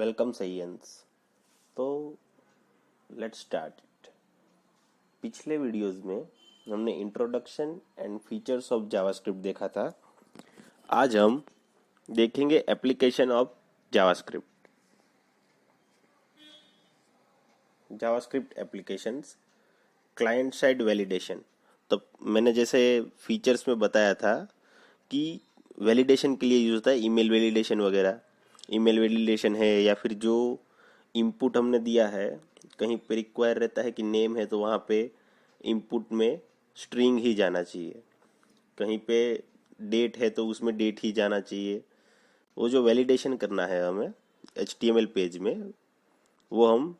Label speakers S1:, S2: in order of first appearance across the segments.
S1: Welcome सैयंस। तो let's start it. पिछले वीडियोस में हमने introduction and features of JavaScript देखा था। आज हम देखेंगे application of JavaScript. JavaScript applications, client side validation. तो मैंने जैसे फीचर्स में बताया था कि वैलिडेशन के लिए यूज होता है ईमेल वैलिडेशन वगैरह। ईमेल वैलिडेशन है या फिर जो इनपुट हमने दिया है, कहीं पे रिक्वायर रहता है कि नेम है तो वहाँ पे इनपुट में स्ट्रिंग ही जाना चाहिए, कहीं पे डेट है तो उसमें डेट ही जाना चाहिए। वो जो वैलिडेशन करना है हमें HTML पेज में, वो हम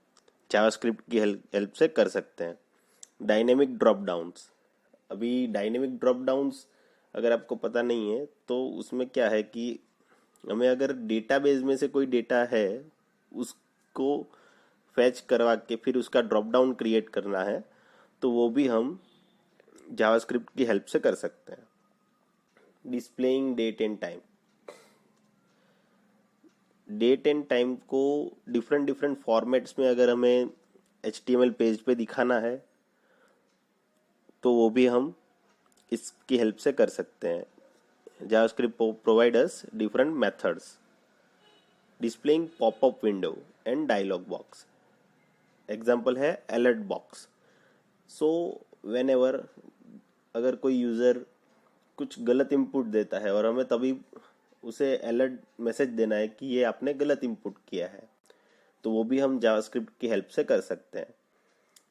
S1: जावास्क्रिप्ट की हेल्प से कर सकते हैं। Dynamic drop downs. अभी डायनेमिक ड्रॉप डाउन्स अगर आपको पता नहीं है तो उसमें क्या है कि हमें अगर डेटाबेस में से कोई डेटा है उसको फैच करवा के फिर उसका ड्रॉप डाउन क्रिएट करना है तो वो भी हम जावास्क्रिप्ट की हेल्प से कर सकते हैं। Displaying date and time. Date and time को डिफरेंट डिफरेंट फॉर्मेट्स में अगर हमें HTML पेज पे दिखाना है तो वो भी हम इसकी हेल्प से कर सकते हैं। JavaScript provide us different methods. Displaying pop-up window and dialog box. Example है alert box. So whenever अगर कोई यूज़र कुछ गलत इनपुट देता है और हमें तभी उसे अलर्ट मैसेज देना है कि ये आपने गलत इनपुट किया है, तो वो भी हम जावास्क्रिप्ट की हेल्प से कर सकते हैं।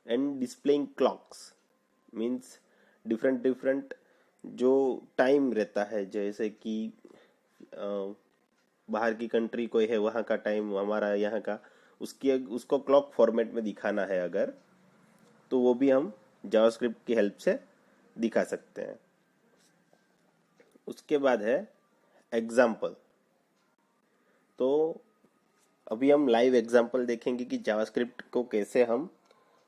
S1: And displaying clocks means different different जो टाइम रहता है, जैसे कि बाहर की कंट्री कोई है वहाँ का टाइम हमारा यहाँ का, उसको क्लॉक फॉर्मेट में दिखाना है अगर, तो वो भी हम जावास्क्रिप्ट की हेल्प से दिखा सकते हैं। उसके बाद है एग्जाम्पल। तो अभी हम लाइव एग्जाम्पल देखेंगे कि जावास्क्रिप्ट को कैसे हम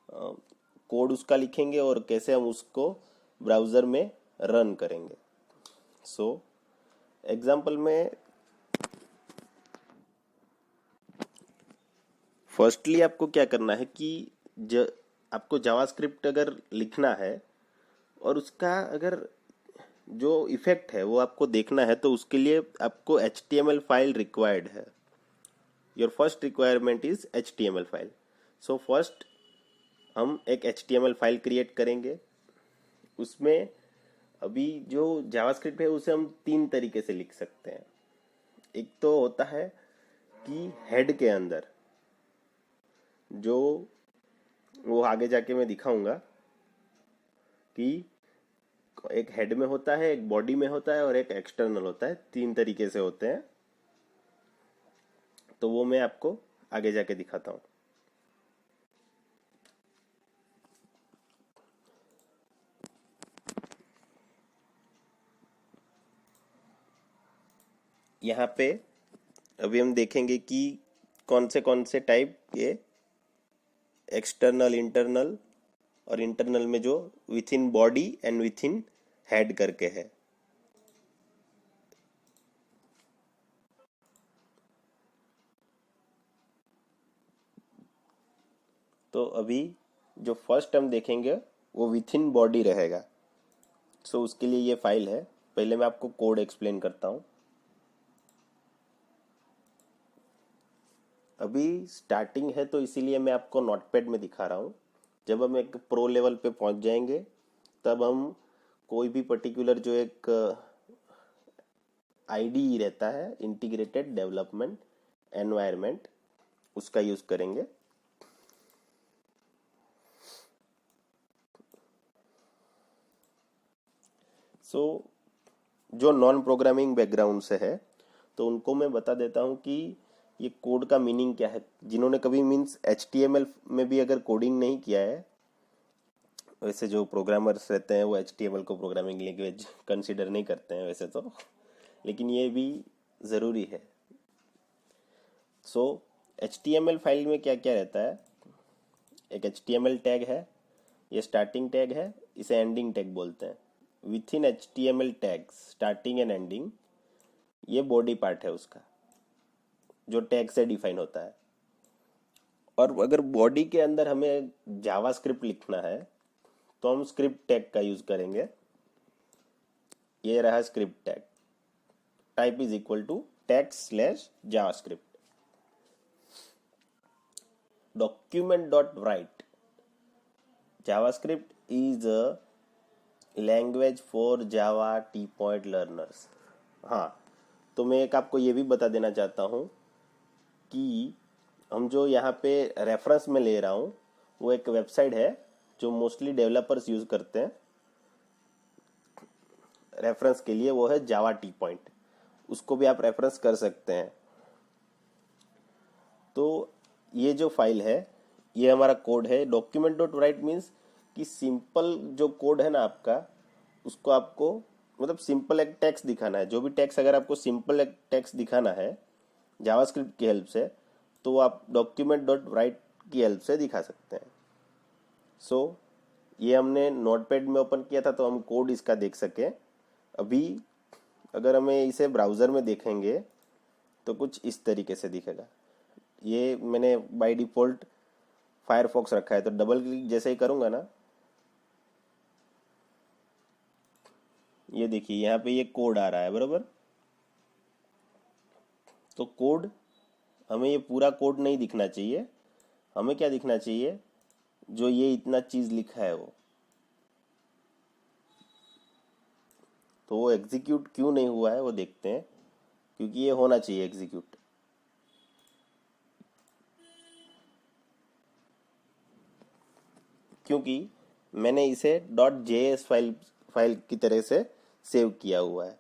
S1: कोड उसका लिखेंगे और कैसे हम उसको ब्राउज़र में रन करेंगे। सो एग्जाम्पल में फर्स्टली आपको क्या करना है कि आपको जावास्क्रिप्ट अगर लिखना है और उसका अगर जो इफेक्ट है वो आपको देखना है, तो उसके लिए आपको HTML फाइल रिक्वायर्ड है। Your first requirement is HTML file. So first हम एक HTML फाइल क्रिएट करेंगे। उसमें अभी जो जावास्क्रिप्ट है उसे हम 3 तरीके से लिख सकते हैं। एक तो होता है कि हेड के अंदर, जो वो आगे जाके मैं दिखाऊंगा कि एक हेड में होता है, एक बॉडी में होता है और एक एक्सटर्नल होता है। 3 तरीके से होते हैं, तो वो मैं आपको आगे जाके दिखाता हूँ। यहाँ पे अभी हम देखेंगे कि कौन से टाइप ये एक्सटर्नल, इंटरनल और इंटरनल में जो with in body and with in head करके है। तो अभी जो फर्स्ट हम देखेंगे वो विथ इन बॉडी रहेगा। सो उसके लिए ये फाइल है। पहले मैं आपको कोड एक्सप्लेन करता हूँ। अभी स्टार्टिंग है तो इसीलिए मैं आपको नोटपैड में दिखा रहा हूँ। जब हम एक प्रो लेवल पे पहुंच जाएंगे तब हम कोई भी पर्टिकुलर जो एक IDE रहता है, इंटीग्रेटेड डेवलपमेंट एनवायरनमेंट, उसका यूज करेंगे। सो जो नॉन प्रोग्रामिंग बैकग्राउंड से है तो उनको मैं बता देता हूँ कि ये कोड का मीनिंग क्या है। जिन्होंने कभी मीन्स HTML में भी अगर कोडिंग नहीं किया है, वैसे जो प्रोग्रामर्स रहते हैं वो HTML को प्रोग्रामिंग लैंग्वेज कंसिडर नहीं करते हैं वैसे तो, लेकिन ये भी ज़रूरी है। सो HTML फाइल में क्या क्या रहता है, एक HTML टैग है, ये स्टार्टिंग टैग है, इसे एंडिंग टैग बोलते हैं। With in HTML tags starting and ending, ये बॉडी पार्ट है उसका। जो टैग से डिफाइन होता है। और अगर बॉडी के अंदर हमें जावास्क्रिप्ट लिखना है तो हम स्क्रिप्ट टैग का यूज करेंगे। ये रहा script tag, type is equal to tag slash JavaScript. Document dot write, JavaScript is a language for Javatpoint learners. हाँ, तो मैं एक आपको ये भी बता देना चाहता हूँ कि हम जो यहाँ पे रेफरेंस में ले रहा हूँ वो एक वेबसाइट है जो मोस्टली डेवलपर्स यूज करते हैं रेफरेंस के लिए, वो है जावा टी पॉइंट। उसको भी आप रेफरेंस कर सकते हैं। तो ये जो फाइल है ये हमारा कोड है। डॉक्यूमेंट डॉट राइट मीन्स कि सिंपल जो कोड है ना आपका, उसको आपको मतलब सिंपल एक टेक्स्ट दिखाना है। जो भी टेक्स्ट अगर आपको सिंपल एक टेक्स्ट दिखाना है जावास्क्रिप्ट की हेल्प से, तो आप डॉक्यूमेंट डॉट राइट की हेल्प से दिखा सकते हैं। सो ये हमने नोटपैड में ओपन किया था तो हम कोड इसका देख सकें। अभी अगर हमें इसे ब्राउज़र में देखेंगे तो कुछ इस तरीके से दिखेगा। ये मैंने बाय डिफ़ॉल्ट फायरफॉक्स रखा है, तो डबल क्लिक जैसे ही करूँगा ना, ये देखिए यहाँ पे ये कोड आ रहा है, बराबर। तो कोड, हमें ये पूरा कोड नहीं दिखना चाहिए। हमें क्या दिखना चाहिए, जो ये इतना चीज़ लिखा है वो। तो वो एग्जीक्यूट क्यों नहीं हुआ है वो देखते हैं, क्योंकि ये होना चाहिए एग्जीक्यूट। क्योंकि मैंने इसे .js फाइल की तरह से सेव किया हुआ है।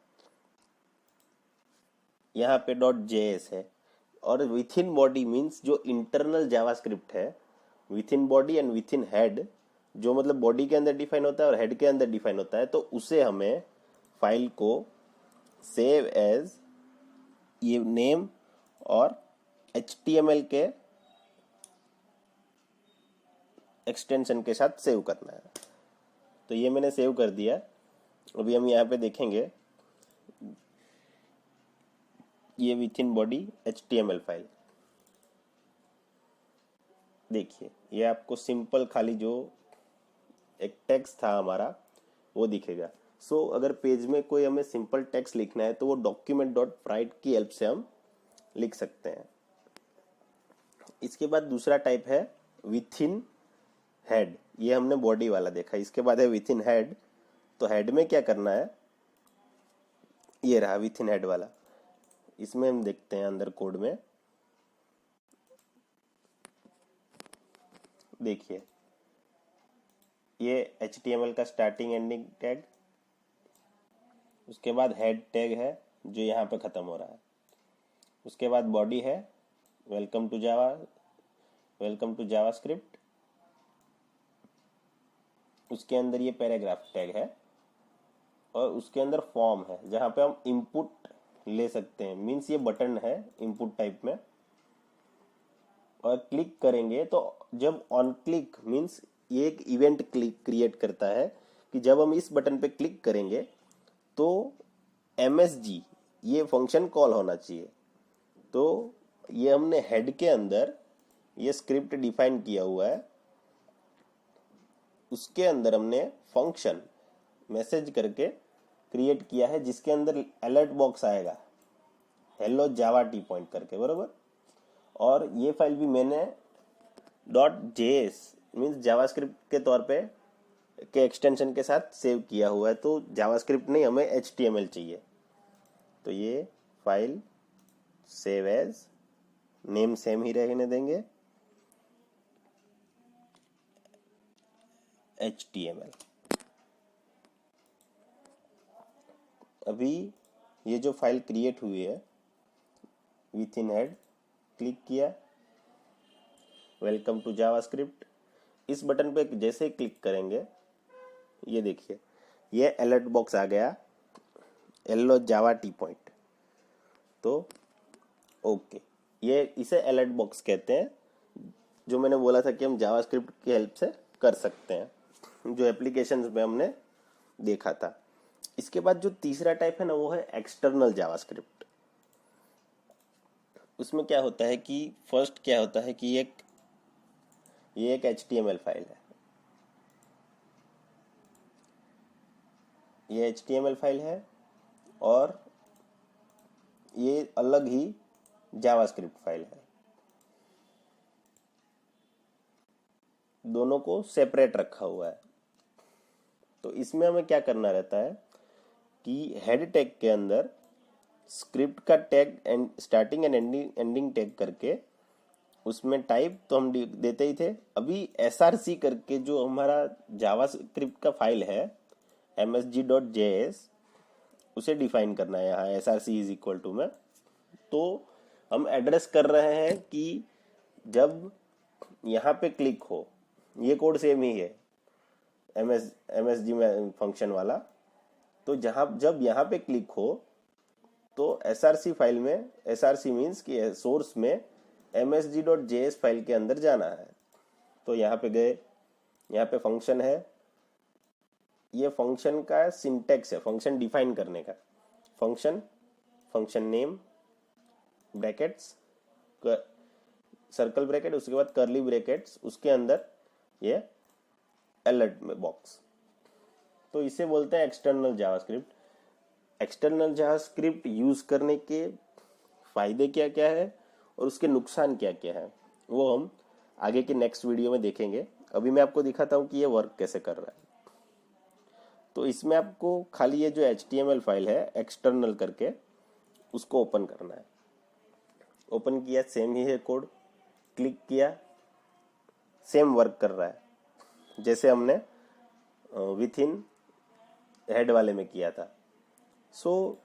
S1: यहाँ पे .js है और विथ इन बॉडी मीन्स जो इंटरनल जावास्क्रिप्ट है, with in body and with in head, जो मतलब बॉडी के अंदर डिफाइन होता है और हेड के अंदर डिफाइन होता है। तो उसे हमें फाइल को सेव एज ये नेम और HTML के एक्सटेंशन के साथ सेव करना है। तो ये मैंने सेव कर दिया। अभी हम यहाँ पे देखेंगे ये with in body HTML file. देखिए ये आपको सिंपल खाली जो एक टेक्स्ट था हमारा वो दिखेगा। सो अगर पेज में कोई हमें सिंपल टेक्स्ट लिखना है तो वो डॉक्यूमेंट डॉट राइट की हेल्प से हम लिख सकते हैं। इसके बाद दूसरा टाइप है विथ इन हेड। ये हमने बॉडी वाला देखा। इसके बाद है विथ इन हेड। तो हेड में क्या करना है, ये रहा विथ इन हेड वाला। इसमें हम देखते हैं अंदर कोड में, देखिए ये HTML का स्टार्टिंग एंडिंग टैग, उसके बाद हेड टैग है जो यहाँ पे खत्म हो रहा है, उसके बाद बॉडी है welcome to Java, welcome to JavaScript. उसके अंदर ये पैराग्राफ टैग है और उसके अंदर फॉर्म है जहाँ पे हम इनपुट ले सकते हैं। मीन्स ये बटन है इनपुट टाइप में, और क्लिक करेंगे तो जब ऑन क्लिक मीन्स ये एक इवेंट क्रिएट करता है कि जब हम इस बटन पे क्लिक करेंगे तो MSG ये फंक्शन कॉल होना चाहिए। तो ये हमने हेड के अंदर ये स्क्रिप्ट डिफाइन किया हुआ है। उसके अंदर हमने फंक्शन मैसेज करके क्रिएट किया है जिसके अंदर अलर्ट बॉक्स आएगा हेलो जावा टी पॉइंट करके, बरोबर। और ये फाइल भी मैंने .js मीन्स जावास्क्रिप्ट के तौर पे के एक्सटेंशन के साथ सेव किया हुआ है। तो जावास्क्रिप्ट नहीं, हमें HTML चाहिए। तो ये file save as, name same ही रहने देंगे HTML। अभी ये जो फाइल क्रिएट हुई है विथ इन हेड, क्लिक किया वेलकम टू जावास्क्रिप्ट, इस बटन पे जैसे ही क्लिक करेंगे ये देखिए ये अलर्ट बॉक्स आ गया येलो जावा टी पॉइंट। तो ओके, ये इसे अलर्ट बॉक्स कहते हैं, जो मैंने बोला था कि हम जावास्क्रिप्ट की हेल्प से कर सकते हैं, जो एप्लीकेशंस में हमने देखा था। इसके बाद जो तीसरा टाइप है ना वो है एक्सटर्नल जावास्क्रिप्ट। उसमें क्या होता है कि फर्स्ट क्या होता है कि ये एक HTML फाइल है। ये HTML फाइल है और ये अलग ही जावास्क्रिप्ट फाइल है। दोनों को सेपरेट रखा हुआ है। तो इसमें हमें क्या करना रहता है कि हेड टैग के अंदर स्क्रिप्ट का tag and starting and ending tag करके उसमें टाइप तो हम देते ही थे। अभी src करके जो हमारा जावास्क्रिप्ट का फाइल है msg.js उसे डिफाइन करना है यहाँ src इज इक्वल टू में। तो हम एड्रेस कर रहे हैं कि जब यहाँ पे क्लिक हो, ये कोड सेम ही है MSG में फंक्शन वाला। तो जब यहाँ पे क्लिक हो तो src फाइल में src मीन्स कि सोर्स में msg.js फाइल के अंदर जाना है। तो यहाँ पे गए, यहाँ पे फंक्शन है, ये फंक्शन का सिंटेक्स है फंक्शन डिफाइन करने का। Function name brackets circle bracket, उसके बाद कर्ली ब्रैकेट्स, उसके अंदर ये अलर्ट में बॉक्स। तो इसे बोलते हैं external JavaScript. External JavaScript use करने के फायदे क्या क्या है और उसके नुकसान क्या क्या है वो हम आगे के नेक्स्ट वीडियो में देखेंगे। अभी मैं आपको दिखाता हूँ कि ये वर्क कैसे कर रहा है। तो इसमें आपको खाली ये जो HTML फाइल है एक्सटर्नल करके उसको ओपन करना है। ओपन किया, सेम ही है कोड, क्लिक किया, सेम वर्क कर रहा है जैसे हमने विथ इन हेड वाले में किया था। सो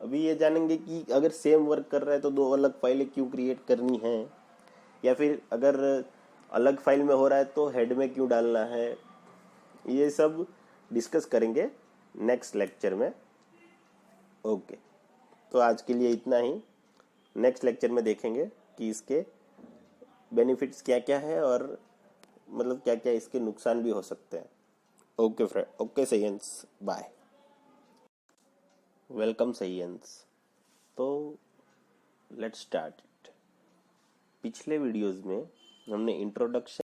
S1: अभी ये जानेंगे कि अगर सेम वर्क कर रहा है तो दो अलग फाइलें क्यों क्रिएट करनी है, या फिर अगर अलग फाइल में हो रहा है तो हेड में क्यों डालना है। ये सब डिस्कस करेंगे नेक्स्ट लेक्चर में। ओके, तो आज के लिए इतना ही। नेक्स्ट लेक्चर में देखेंगे कि इसके बेनिफिट्स क्या क्या है और मतलब क्या क्या इसके नुकसान भी हो सकते हैं। ओके फ्रेंड, ओके सैयंस, बाय। वेलकम सैयंस। तो लेट्स स्टार्ट। पिछले वीडियोस में हमने इंट्रोडक्शन